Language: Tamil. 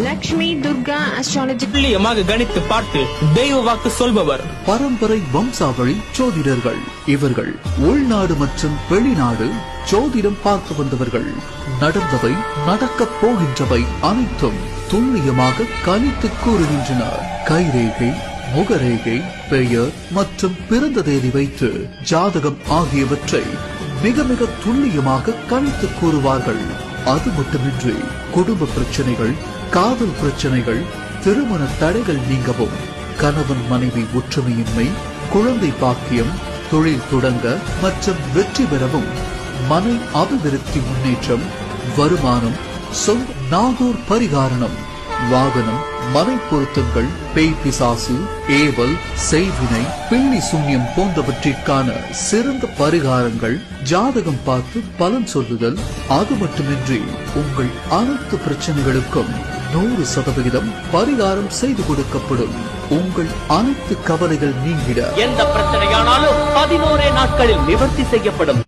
லக்ஷ்மி துர்கா அஸ்ட்ராலஜி துல்லியமாக கணித்து பார்த்து தெய்வ வாக்கு சொல்பவர். பரம்பரை வம்சாவளி ஜோதிடர்கள் இவர்கள். உள்நாடு மற்றும் வெளிநாடு ஜோதிடம் பார்க்க வந்தவர்கள். நடந்தவை நடக்கப் போகின்றவை அனைத்தும் துல்லியமாக கணித்து கூறுகின்றனர். கைரேகை, முகரேகை, பெயர் மற்றும் பிறந்த தேதி வைத்து ஜாதகம் ஆகியவற்றை மிக மிக துல்லியமாக கணித்து கூறுவார்கள். அது மட்டுமின்றி குடும்ப பிரச்சனைகள், காதல் பிரச்சனைகள், திருமண தடைகள் நீங்கவும், கணவன் மனைவி ஒற்றுமையின்மை, குழந்தை பாக்கியம், தொழில் தொடங்க மற்றும் வெற்றி பெறவும், மனை அபிவிருத்தி முன்னேற்றம், வருமானம், சொந்த நாகூர் பரிகாரணம், வாகனம், மனை பொருத்தங்கள், பேய் பிசாசு, ஏவல், செய்வினை, பில்லி சூன்யம் போன்றவற்றிற்கான சிறந்த பரிகாரங்கள், ஜாதகம் பார்த்து பலன் சொல்லுதல். அது மட்டுமின்றி உங்கள் அனைத்து பிரச்சனைகளுக்கும் 100% பரிகாரம் செய்து கொடுக்கப்படும். உங்கள் அனைத்து கவலைகள் நீங்கிட எந்த பிரச்சனையானாலும் 11 நாட்களில் நிவர்த்தி செய்யப்படும்.